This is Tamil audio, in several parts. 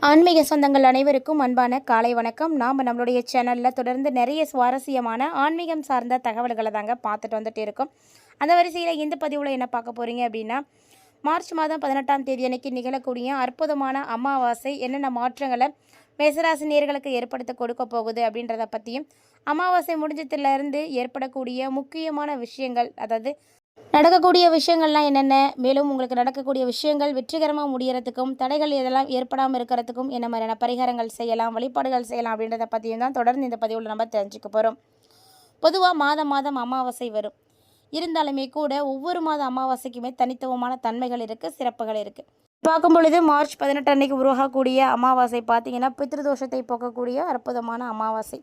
ஆன்மீக சொந்தங்கள் அனைவருக்கும் அன்பான காலை வணக்கம். நாம் நம்மளுடைய சேனலில் தொடர்ந்து நிறைய சுவாரஸ்யமான ஆன்மீகம் சார்ந்த தகவல்களை தாங்க பார்த்துட்டு வந்துட்டு இருக்கோம். அந்த வரிசையில் இந்த பதிவில் என்ன பார்க்க போகிறீங்க அப்படின்னா, மார்ச் மாதம் 18ஆம் தேதி அன்னைக்கு நிகழக்கூடிய அற்புதமான அமாவாசை என்னென்ன மாற்றங்களை மேசராசி நேயர்களுக்கு ஏற்படுத்த கொடுக்க போகுது அப்படின்றத பற்றியும், அமாவாசை முடிஞ்சதுலேருந்து ஏற்படக்கூடிய முக்கியமான விஷயங்கள், அதாவது நடக்கக்கூடிய விஷயங்கள்லாம் என்னென்ன, மேலும் உங்களுக்கு நடக்கக்கூடிய விஷயங்கள் வெற்றிகரமாக முடியறதுக்கும், தடைகள் இதெல்லாம் ஏற்படாமல் இருக்கிறதுக்கும் என்ன மாதிரியான பரிகாரங்கள் செய்யலாம், வழிபாடுகள் செய்யலாம் அப்படின்றத பற்றியும் தான் தொடர்ந்து இந்த பதிவில் நம்ம தெரிஞ்சுக்க போகிறோம். பொதுவாக மாதம் மாதம் அமாவாசை வரும். இருந்தாலுமே கூட ஒவ்வொரு மாத அமாவாசைக்குமே தனித்துவமான தன்மைகள் இருக்குது, சிறப்புகள் இருக்குது. பார்க்கும் பொழுது மார்ச் 18 அன்னைக்கு உருவாகக்கூடிய அமாவாசை பார்த்திங்கன்னா பித்ருதோஷத்தை போக்கக்கூடிய அற்புதமான அமாவாசை.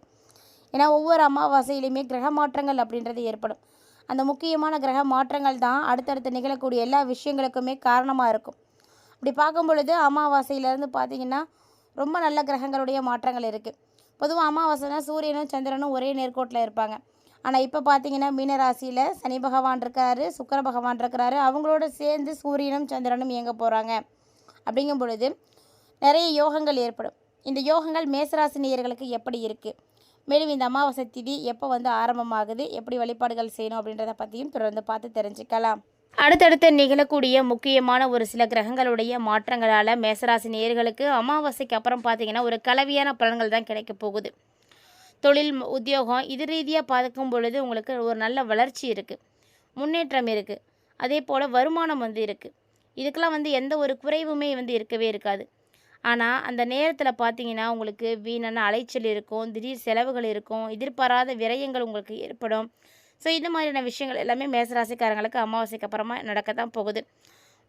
ஏன்னா ஒவ்வொரு அமாவாசையிலையுமே கிரக மாற்றங்கள் அப்படின்றது ஏற்படும். அந்த முக்கியமான கிரக மாற்றங்கள் தான் அடுத்தடுத்து நிகழக்கூடிய எல்லா விஷயங்களுக்குமே காரணமாக இருக்கும். அப்படி பார்க்கும் பொழுது அமாவாசையிலேருந்து பார்த்திங்கன்னா ரொம்ப நல்ல கிரகங்களுடைய மாற்றங்கள் இருக்குது. பொதுவாக அமாவாசைனா சூரியனும் சந்திரனும் ஒரே நேர்கோட்டில் இருப்பாங்க. ஆனால் இப்போ பார்த்திங்கன்னா மீனராசியில் சனி பகவான் இருக்கிறாரு, சுக்கிர பகவான் இருக்கிறாரு. அவங்களோட சேர்ந்து சூரியனும் சந்திரனும் இயங்க போகிறாங்க. அப்படிங்கும் பொழுது நிறைய யோகங்கள் ஏற்படும். இந்த யோகங்கள் மேசராசி நேயர்களுக்கு எப்படி இருக்குது, மேலும் இந்த அமாவாசை திதி எப்போ ஆரம்பமாகுது, எப்படி வழிபாடுகள் செய்யணும் அப்படின்றத பற்றியும் தொடர்ந்து பார்த்து தெரிஞ்சுக்கலாம். அடுத்தடுத்து நிகழக்கூடிய முக்கியமான ஒரு சில கிரகங்களுடைய மாற்றங்களால் மேசராசி நேயர்களுக்கு அமாவாசைக்கு அப்புறம் பார்த்திங்கன்னா ஒரு கலவையான பலன்கள் தான் கிடைக்க போகுது. தொழில், உத்தியோகம் இது ரீதியாக பார்க்கும் பொழுது உங்களுக்கு ஒரு நல்ல வளர்ச்சி இருக்குது, முன்னேற்றம் இருக்குது. அதே போல் வருமானம் இருக்குது. இதுக்கெல்லாம் எந்த ஒரு குறைவுமே இருக்கவே இருக்காது. ஆனால் அந்த நேரத்தில் பார்த்தீங்கன்னா உங்களுக்கு வீணான அலைச்சல் இருக்கும், திடீர் செலவுகள் இருக்கும், எதிர்பாராத விரயங்கள் உங்களுக்கு ஏற்படும். ஸோ இந்த மாதிரியான விஷயங்கள் எல்லாமே மேசராசிக்காரங்களுக்கு அமாவாசைக்கு அப்புறமா நடக்க தான் போகுது.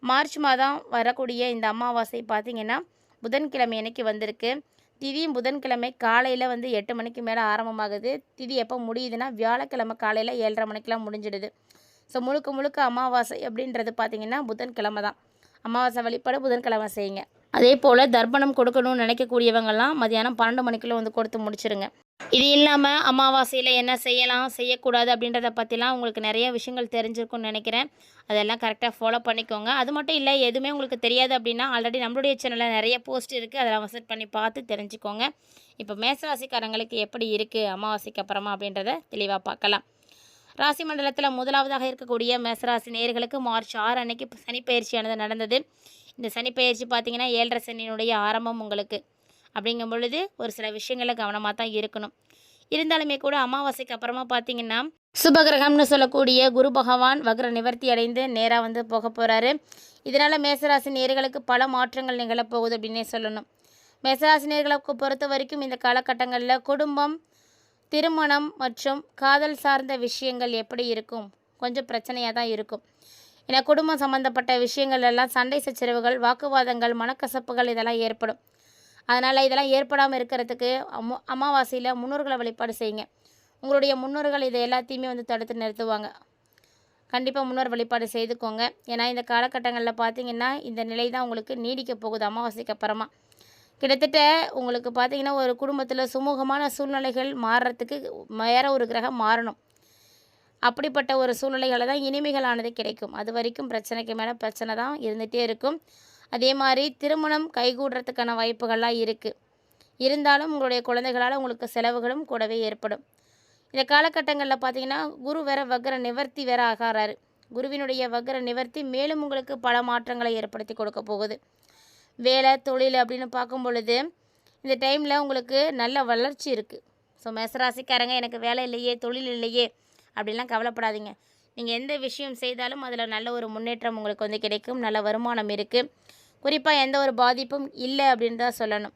மார்ச் மாதம் வரக்கூடிய இந்த அமாவாசை பார்த்திங்கன்னா புதன்கிழமை அன்னைக்கு வந்திருக்கு. திதியும் புதன்கிழமை காலையில் 8 மணிக்கு மேலே ஆரம்பமாகுது. திதி எப்போ முடியுதுன்னா வியாழக்கிழமை காலையில் 7:30 மணிக்கெலாம் முடிஞ்சிடுது. ஸோ முழுக்க முழுக்க அமாவாசை அப்படின்றது பார்த்திங்கன்னா புதன்கிழமை தான். அமாவாசை வழிபாடு புதன்கிழமை செய்யுங்க. அதே போல் தர்ப்பணம் கொடுக்கணும்னு நினைக்கக்கூடியவங்கள்லாம் மதியானம் 12 மணிக்குள்ளே கொடுத்து முடிச்சிருங்க. இது இல்லாமல் அமாவாசையில் என்ன செய்யலாம், செய்யக்கூடாது அப்படின்றத பற்றிலாம் உங்களுக்கு நிறைய விஷயங்கள் தெரிஞ்சிருக்கும்னு நினைக்கிறேன். அதெல்லாம் கரெக்டாக ஃபாலோ பண்ணிக்கோங்க. அது மட்டும் இல்லை, எதுவுமே உங்களுக்கு தெரியாது அப்படின்னா ஆல்ரெடி நம்மளுடைய சேனலில் நிறைய போஸ்ட் இருக்குது, அதெல்லாம் விசிட் பண்ணி பார்த்து தெரிஞ்சுக்கோங்க. இப்போ மேசராசிக்காரங்களுக்கு எப்படி இருக்குது அமாவாசைக்கு அப்புறமா அப்படின்றத தெளிவாக பார்க்கலாம். ராசி மண்டலத்தில் முதலாவதாக இருக்கக்கூடிய மேசராசி நேயர்களுக்கு மார்ச் 6 அன்னைக்கு சனிப்பெயர்ச்சியானது நடந்தது. இந்த சனிப்பெயர்ச்சி பார்த்திங்கன்னா 7.5 சனியினுடைய ஆரம்பம் உங்களுக்கு. அப்படிங்கும் பொழுது ஒரு சில விஷயங்களில் கவனமாக தான் இருக்கணும். இருந்தாலுமே கூட அமாவாசைக்கு அப்புறமா பார்த்திங்கன்னா சுபகிரகம்னு சொல்லக்கூடிய குரு பகவான் வக்ர நிவர்த்தி அடைந்து நேராக போக போகிறாரு. இதனால் மேசராசி நேயர்களுக்கு பல மாற்றங்கள் நிகழப்போகுது அப்படின்னே சொல்லணும். மேசராசி நேயர்களுக்கு பொறுத்த வரைக்கும் இந்த காலகட்டங்களில் குடும்பம், திருமணம் மற்றும் காதல் சார்ந்த விஷயங்கள் எப்படி இருக்கும், கொஞ்சம் பிரச்சனையாக தான் இருக்கும். ஏன்னா குடும்பம் சம்மந்தப்பட்ட விஷயங்கள் எல்லாம் சண்டை சச்சரவுகள், வாக்குவாதங்கள், மனக்கசப்புகள் இதெல்லாம் ஏற்படும். அதனால் இதெல்லாம் ஏற்படாமல் இருக்கிறதுக்கு அமாவாசையில் முன்னோர்களை வழிபாடு செய்யுங்க. உங்களுடைய முன்னோர்கள் இதை எல்லாத்தையுமே தடுத்து நிறுத்துவாங்க. கண்டிப்பாக முன்னோர் வழிபாடு செய்துக்கோங்க. ஏன்னா இந்த காலகட்டங்களில் பார்த்திங்கன்னா இந்த நிலை தான் உங்களுக்கு நீடிக்க போகுது. அமாவாசைக்கு அப்புறமா கிட்டத்தட்ட உங்களுக்கு பார்த்திங்கன்னா ஒரு குடும்பத்தில் சுமூகமான சூழ்நிலைகள் மாறுறதுக்கு வேறு ஒரு கிரகம் மாறணும். அப்படிப்பட்ட ஒரு சூழ்நிலைகளை தான் இனிமைகளானது கிடைக்கும். அது வரைக்கும் பிரச்சனைக்கு மேலே பிரச்சனை தான் இருந்துகிட்டே இருக்கும். அதே மாதிரி திருமணம் கைகூடுறதுக்கான வாய்ப்புகள்லாம் இருக்குது. இருந்தாலும் உங்களுடைய குழந்தைகளால் உங்களுக்கு செலவுகளும் கூடவே ஏற்படும். இந்த காலகட்டங்களில் பார்த்திங்கன்னா குரு வேற வக்ர நிவர்த்தி வேற ஆகிறாரு. குருவினுடைய வக்ர நிவர்த்தி மேலும் உங்களுக்கு பல மாற்றங்களை ஏற்படுத்தி கொடுக்க போகுது. வேலை, தொழில் அப்படின்னு பார்க்கும் பொழுது இந்த டைமில் உங்களுக்கு நல்ல வளர்ச்சி இருக்குது. ஸோ மேசராசிக்காரங்க எனக்கு வேலை இல்லையே, தொழில் இல்லையே அப்படிலாம் கவலைப்படாதீங்க. நீங்கள் எந்த விஷயம் செய்தாலும் அதில் நல்ல ஒரு முன்னேற்றம் உங்களுக்கு கிடைக்கும். நல்ல வருமானம் இருக்குது. குறிப்பாக எந்த ஒரு பாதிப்பும் இல்லை அப்படின்னு தான் சொல்லணும்.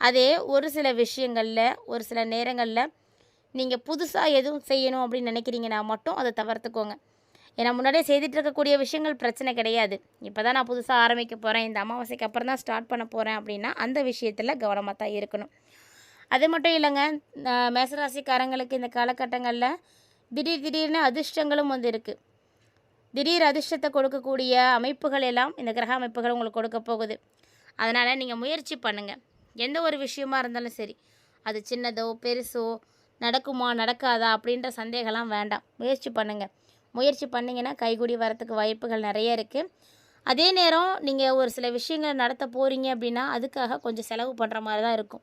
அதே ஒரு சில விஷயங்களில் ஒரு சில நேரங்களில் நீங்கள் புதுசாக எதுவும் செய்யணும் அப்படின்னு நினைக்கிறீங்கன்னா மட்டும் அதை தவிர்த்துக்கோங்க. ஏன்னா முன்னாடியே செய்துட்டு இருக்கக்கூடிய விஷயங்கள் பிரச்சனை கிடையாது. இப்போ தான் நான் புதுசாக ஆரம்பிக்க போகிறேன், இந்த அமாவாசைக்கு அப்புறம் தான் ஸ்டார்ட் பண்ண போகிறேன் அப்படின்னா அந்த விஷயத்தில் கவனமாக தான் இருக்கணும். அது மட்டும் இல்லைங்க, மேசராசிக்காரங்களுக்கு இந்த காலகட்டங்களில் திடீர்னு அதிர்ஷ்டங்களும் இருக்குது. திடீர் அதிர்ஷ்டத்தை கொடுக்கக்கூடிய அமைப்புகள் எல்லாம் இந்த கிரக அமைப்புகள் உங்களுக்கு கொடுக்க போகுது. அதனால் நீங்கள் முயற்சி பண்ணுங்கள். எந்த ஒரு விஷயமா இருந்தாலும் சரி, அது சின்னதோ பெருசோ, நடக்குமா நடக்காதா அப்படின்ற சந்தேகம்லாம் வேண்டாம். முயற்சி பண்ணுங்கள். முயற்சி பண்ணிங்கன்னா கைகூடி வரத்துக்கு வாய்ப்புகள் நிறைய இருக்குது. அதே நேரம் நீங்கள் ஒரு சில விஷயங்களை நடத்த போகிறீங்க அப்படின்னா அதுக்காக கொஞ்சம் செலவு பண்ணுற மாதிரி தான் இருக்கும்.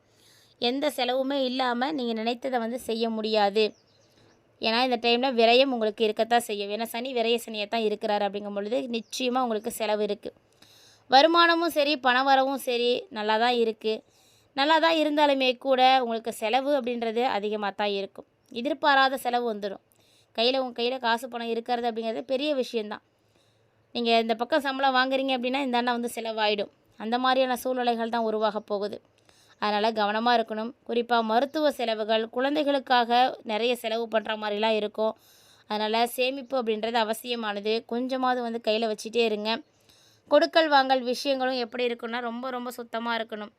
எந்த செலவுமே இல்லாமல் நீங்கள் நினைத்ததை வந்து செய்ய முடியாது. ஏன்னா இந்த டைமில் விரயம் உங்களுக்கு இருக்கத்தான் செய்யும். ஏன்னா சனி விரய சனியை தான் இருக்கிறாரு. அப்படிங்கும் பொழுது நிச்சயமாக உங்களுக்கு செலவு இருக்குது. வருமானமும் சரி, பண வரவும் சரி நல்லா தான் இருக்குது. நல்லா தான் இருந்தாலுமே கூட உங்களுக்கு செலவு அப்படின்றது அதிகமாக தான் இருக்கும். எதிர்பாராத செலவு வந்துடும். உங்கள் கையில் காசு பணம் இருக்கிறது அப்படிங்கிறது பெரிய விஷயந்தான். நீங்கள் இந்த பக்கம் சம்பளம் வாங்குறீங்க அப்படின்னா இந்த அண்ணா வந்து செலவாயிடும். அந்த மாதிரியான சூழ்நிலைகள் தான் உருவாக போகுது. அதனால் கவனமாக இருக்கணும். குறிப்பாக மருத்துவ செலவுகள், குழந்தைகளுக்காக நிறைய செலவு பண்ணுற மாதிரிலாம் இருக்கும். அதனால் சேமிப்பு அப்படின்றது அவசியமானது. கொஞ்சமாவது வந்து கையில் வச்சுட்டே இருங்க. கொடுக்கல் வாங்கல் விஷயங்களும் எப்படி இருக்குன்னா ரொம்ப ரொம்ப சுத்தமாக இருக்கணும்.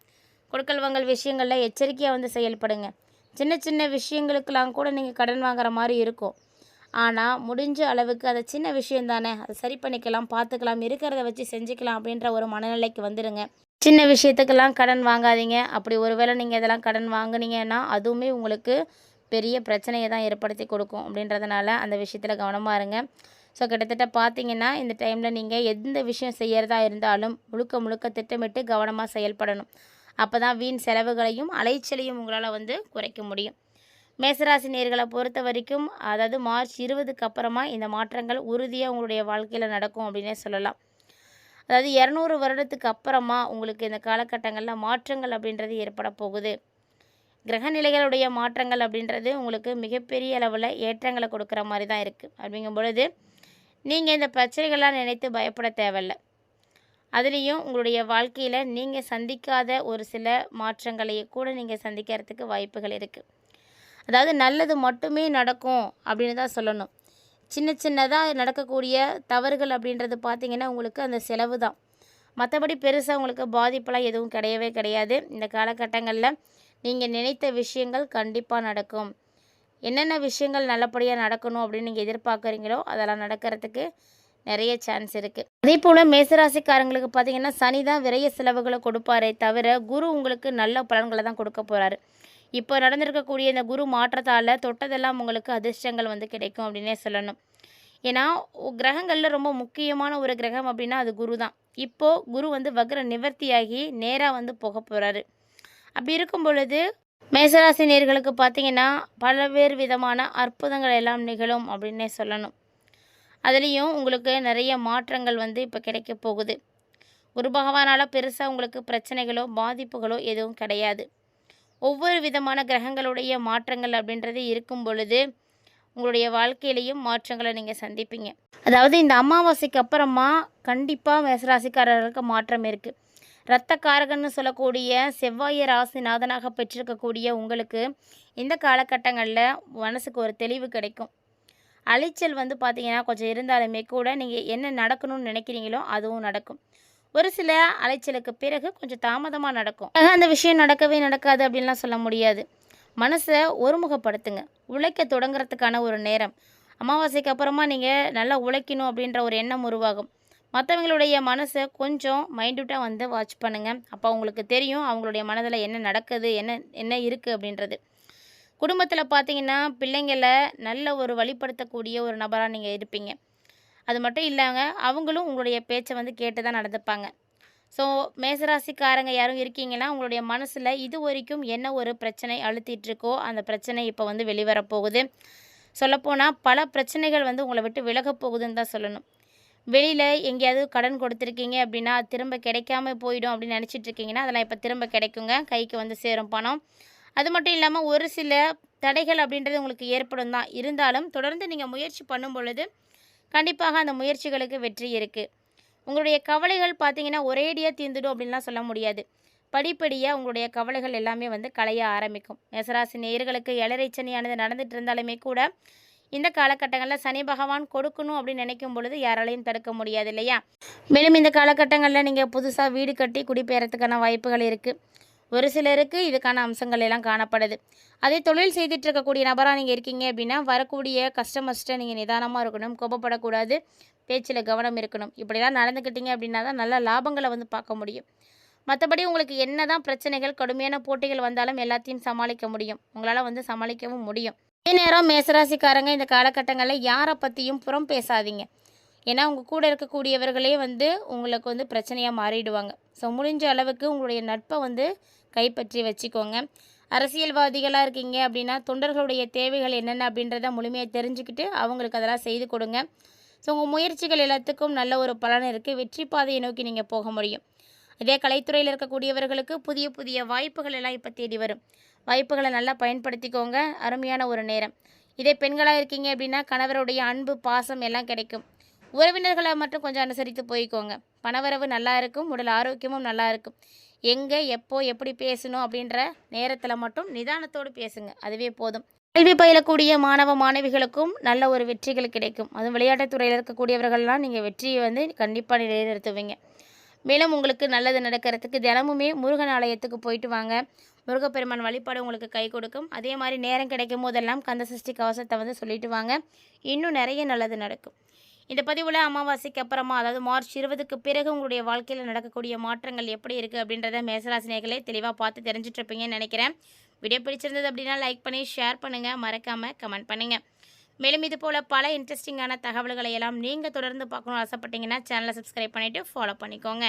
கொடுக்கல் வாங்கல் விஷயங்களில் எச்சரிக்கையாக வந்து செயல்படுங்க. சின்ன சின்ன விஷயங்களுக்கெல்லாம் கூட நீங்கள் கடன் வாங்குற மாதிரி இருக்கும். ஆனால் முடிஞ்ச அளவுக்கு அது சின்ன விஷயம் தானே, அதை சரி பண்ணிக்கலாம், பார்த்துக்கலாம், இருக்கிறத வச்சு செஞ்சுக்கலாம் அப்படின்ற ஒரு மனநிலைக்கு வந்துடுங்க. சின்ன விஷயத்துக்கெல்லாம் கடன் வாங்காதீங்க. அப்படி ஒருவேளை நீங்கள் இதெல்லாம் கடன் வாங்குனீங்கன்னா அதுவுமே உங்களுக்கு பெரிய பிரச்சனையை தான் ஏற்படுத்தி கொடுக்கும். அப்படின்றதுனால அந்த விஷயத்தில் கவனமாக இருங்க. ஸோ கிட்டத்தட்ட பார்த்தீங்கன்னா இந்த டைமில் நீங்கள் எந்த விஷயம் செய்கிறதா இருந்தாலும் முழுக்க முழுக்க திட்டமிட்டு கவனமாக செயல்படணும். அப்போ தான் வீண் செலவுகளையும் அலைச்சலையும் உங்களால் வந்து குறைக்க முடியும். மேசராசி நேர்களை பொறுத்த வரைக்கும் அதாவது மார்ச் 20க்கு அப்புறமா இந்த மாற்றங்கள் உறுதியாக உங்களுடைய வாழ்க்கையில் நடக்கும் அப்படின்னே சொல்லலாம். அதாவது 200 வருடத்துக்கு அப்புறமா உங்களுக்கு இந்த காலகட்டங்களில் மாற்றங்கள் அப்படின்றது ஏற்பட போகுது. கிரகநிலைகளுடைய மாற்றங்கள் அப்படின்றது உங்களுக்கு மிகப்பெரிய அளவில் ஏற்றங்களை கொடுக்குற மாதிரி தான் இருக்குது. அப்படிங்கும் பொழுது நீங்கள் இந்த பிரச்சனைகள்லாம் நினைத்து பயப்பட தேவையில்லை. அதுலேயும் உங்களுடைய வாழ்க்கையில் நீங்கள் சந்திக்காத ஒரு சில மாற்றங்களையே கூட நீங்கள் சந்திக்கிறதுக்கு வாய்ப்புகள் இருக்குது. அதாவது நல்லது மட்டுமே நடக்கும் அப்படின்னு தான் சொல்லணும். சின்ன சின்னதாக நடக்கக்கூடிய தவறுகள் அப்படின்றது பார்த்திங்கன்னா உங்களுக்கு அந்த செலவு தான். மற்றபடி பெருசாக உங்களுக்கு பாதிப்பெல்லாம் எதுவும் கிடையவே கிடையாது. இந்த காலகட்டங்களில் நீங்கள் நினைத்த விஷயங்கள் கண்டிப்பாக நடக்கும். என்னென்ன விஷயங்கள் நல்லபடியாக நடக்கணும் அப்படின்னு நீங்கள் எதிர்பார்க்குறீங்களோ அதெல்லாம் நடக்கிறதுக்கு நிறைய சான்ஸ் இருக்குது. அதே போல் மேசராசிக்காரங்களுக்கு பார்த்திங்கன்னா சனி தான் விரைய செலவுகளை கொடுப்பாரே தவிர குரு உங்களுக்கு நல்ல பலன்களை தான் கொடுக்க போகிறாரு. இப்போ நடந்திருக்கக்கூடிய இந்த குரு மாற்றத்தால் தொட்டதெல்லாம் உங்களுக்கு அதிர்ஷ்டங்கள் வந்து கிடைக்கும் அப்படின்னே சொல்லணும். ஏன்னா கிரகங்களில் ரொம்ப முக்கியமான ஒரு கிரகம் அப்படின்னா அது குரு தான். இப்போது குரு வந்து வக்ர நிவர்த்தியாகி நேராக வந்து போக போகிறாரு. அப்படி இருக்கும் பொழுது மேசராசி நேர்களுக்கு பார்த்திங்கன்னா பல்வேறு விதமான அற்புதங்கள் எல்லாம் நிகழும் அப்படின்னே சொல்லணும். அதுலேயும் உங்களுக்கு நிறைய மாற்றங்கள் வந்து இப்போ கிடைக்க போகுது. குரு பகவானால் பெருசாக உங்களுக்கு பிரச்சனைகளோ பாதிப்புகளோ எதுவும் கிடையாது. ஒவ்வொரு விதமான கிரகங்களுடைய மாற்றங்கள் அப்படின்றது இருக்கும் பொழுது உங்களுடைய வாழ்க்கையிலையும் மாற்றங்களை நீங்கள் சந்திப்பீங்க. அதாவது இந்த அமாவாசைக்கு அப்புறமா கண்டிப்பாக மேசராசிக்காரர்களுக்கு மாற்றம் இருக்குது. இரத்தக்காரகன்னு சொல்லக்கூடிய செவ்வாயை ராசிநாதனாக பெற்றிருக்கக்கூடிய உங்களுக்கு இந்த காலகட்டங்களில் மனசுக்கு ஒரு தெளிவு கிடைக்கும். அலைச்சல் வந்து பார்த்திங்கன்னா கொஞ்சம் இருந்தாலுமே கூட நீங்கள் என்ன நடக்கணும்னு நினைக்கிறீங்களோ அதுவும் நடக்கும். ஒரு சில அலைச்சலுக்கு பிறகு கொஞ்சம் தாமதமாக நடக்கும். அந்த விஷயம் நடக்கவே நடக்காது அப்படின்லாம் சொல்ல முடியாது. மனசை ஒருமுகப்படுத்துங்க. உழைக்க தொடங்குறதுக்கான ஒரு நேரம். அமாவாசைக்கு அப்புறமா நீங்கள் நல்லா உழைக்கணும் அப்படின்ற ஒரு எண்ணம் உருவாகும். மற்றவங்களுடைய மனசை கொஞ்சம் மைண்ட்யூட்டாக வந்து வாட்ச் பண்ணுங்கள். அப்போ உங்களுக்கு தெரியும் அவங்களுடைய மனதில் என்ன நடக்குது, என்ன இருக்குது அப்படின்றது. குடும்பத்தில் பார்த்தீங்கன்னா பிள்ளைங்களை நல்ல ஒரு வழிப்படுத்தக்கூடிய ஒரு நபராக நீங்கள் இருப்பீங்க. அது மட்டும் இல்லாங்க அவங்களும் உங்களுடைய பேச்சை வந்து கேட்டு தான் நடந்துப்பாங்க. ஸோ மேசராசிக்காரங்க யாரும் இருக்கீங்கன்னா உங்களுடைய மனசில் இது வரைக்கும் என்ன ஒரு பிரச்சனை அழுத்திட்டுருக்கோ அந்த பிரச்சனை இப்போ வந்து வெளிவரப்போகுது. சொல்லப்போனால் பல பிரச்சனைகள் வந்து உங்களை விட்டு விலக போகுதுன்னு தான் சொல்லணும். வெளியில் எங்கேயாவது கடன் கொடுத்துருக்கீங்க அப்படின்னா அது திரும்ப கிடைக்காம போயிடும் அப்படின்னு நினச்சிட்ருக்கீங்கன்னா அதெல்லாம் இப்போ திரும்ப கிடைக்குங்க. கைக்கு வந்து சேரும் பணம். அது மட்டும் இல்லாமல் ஒரு சில தடைகள் அப்படின்றது உங்களுக்கு ஏற்படும் தான். இருந்தாலும் தொடர்ந்து நீங்கள் முயற்சி பண்ணும் பொழுது கண்டிப்பாக அந்த முயற்சிகளுக்கு வெற்றி இருக்குது. உங்களுடைய கவலைகள் பார்த்திங்கன்னா ஒரேடியாக தீர்ந்துடும் அப்படின்லாம் சொல்ல முடியாது. படிப்படியாக உங்களுடைய கவலைகள் எல்லாமே வந்து களைய ஆரம்பிக்கும். மேசராசி நேயர்களுக்கு ஏழரை சனியானது நடந்துட்டு இருந்தாலுமே கூட இந்த காலகட்டங்களில் சனி பகவான் கொடுக்கணும் அப்படின்னு நினைக்கும் பொழுது யாராலையும் தடுக்க முடியாது இல்லையா? மேலும் இந்த காலகட்டங்களில் நீங்கள் புதுசாக வீடு கட்டி குடிபெயர்றதுக்கான வாய்ப்புகள் இருக்குது. ஒரு சிலருக்கு இதுக்கான அம்சங்கள் எல்லாம் காணப்படுது. அதே தொழில் செய்துட்டு இருக்கக்கூடிய நபராக நீங்கள் இருக்கீங்க அப்படின்னா வரக்கூடிய கஸ்டமர்ஸ்ட்டை நீங்கள் நிதானமாக இருக்கணும், கோபப்படக்கூடாது, பேச்சில் கவனம் இருக்கணும். இப்படிலாம் நடந்துக்கிட்டீங்க அப்படின்னா தான் நல்ல லாபங்களை வந்து பார்க்க முடியும். மற்றபடி உங்களுக்கு என்ன தான் பிரச்சனைகள் கடுமையான போட்டிகள் வந்தாலும் எல்லாத்தையும் சமாளிக்க முடியும். உங்களால் வந்து சமாளிக்கவும் முடியும். அதே நேரம் மேசராசிக்காரங்க இந்த காலகட்டங்களில் யாரை பற்றியும் புறம் பேசாதீங்க. ஏன்னா உங்கள் கூட இருக்கக்கூடியவர்களே வந்து உங்களுக்கு வந்து பிரச்சனையாக மாறிடுவாங்க. ஸோ முடிஞ்ச அளவுக்கு உங்களுடைய நட்பை வந்து கைப்பற்றி வச்சுக்கோங்க. அரசியல்வாதிகளாக இருக்கீங்க அப்படின்னா தொண்டர்களுடைய தேவைகள் என்னென்ன அப்படின்றத முழுமையாக தெரிஞ்சுக்கிட்டு அவங்களுக்கு அதெல்லாம் செய்து கொடுங்க. ஸோ உங்கள் முயற்சிகள் எல்லாத்துக்கும் நல்ல ஒரு பலன் இருக்குது. வெற்றி பாதையை நோக்கி நீங்கள் போக முடியும். இதே கலைத்துறையில் இருக்கக்கூடியவர்களுக்கு புதிய புதிய வாய்ப்புகள் எல்லாம் இப்போ தேடி வரும். வாய்ப்புகளை நல்லா பயன்படுத்திக்கோங்க. அருமையான ஒரு நேரம். இதே பெண்களாக இருக்கீங்க அப்படின்னா கணவருடைய அன்பு பாசம் எல்லாம் கிடைக்கும். உறவினர்களை மட்டும் கொஞ்சம் அனுசரித்து போய்க்கோங்க. பணவரவு நல்லா இருக்கும். உடல் ஆரோக்கியமும் நல்லா இருக்கும். எங்கே எப்போ எப்படி பேசணும் அப்படின்ற நேரத்தில் மட்டும் நிதானத்தோடு பேசுங்க. அதுவே போதும். கல்வி பயிலக்கூடிய மாணவ மாணவிகளுக்கும் நல்ல ஒரு வெற்றிகள் கிடைக்கும். அதுவும் விளையாட்டுத்துறையில் இருக்கக்கூடியவர்கள்லாம் நீங்கள் வெற்றியை வந்து கண்டிப்பாக நிலைநிறுத்துவீங்க. மேலும் உங்களுக்கு நல்லது நடக்கிறதுக்கு தினமுமே முருகன் ஆலயத்துக்கு போயிட்டு வாங்க. முருகப்பெருமான் வழிபாடு உங்களுக்கு கை கொடுக்கும். அதே மாதிரி நேரம் கிடைக்கும் போதெல்லாம் கந்தசஷ்டி கவசத்தை வந்து சொல்லிட்டு வாங்க. இன்னும் நிறைய நல்லது நடக்கும். இந்த பதிவில் அமாவாசைக்கு அப்புறமா, அதாவது மார்ச் 20க்கு பிறகு உங்களுடைய வாழ்க்கையில் நடக்கக்கூடிய மாற்றங்கள் எப்படி இருக்குது அப்படின்றத மேசராசினியர்களே தெளிவாக பார்த்து தெரிஞ்சிட்ருப்பீங்கன்னு நினைக்கிறேன். வீடியோ பிடிச்சிருந்தது அப்படின்னா லைக் பண்ணி ஷேர் பண்ணுங்கள். மறக்காமல் கமெண்ட் பண்ணுங்கள். மேலும் இது போல் பல இன்ட்ரெஸ்டிங்கான தகவல்களை எல்லாம் நீங்கள் தொடர்ந்து பார்க்கணும்னு ஆசைப்பட்டீங்கன்னா சேனலை சப்ஸ்கிரைப் பண்ணிவிட்டு ஃபாலோ பண்ணிக்கோங்க.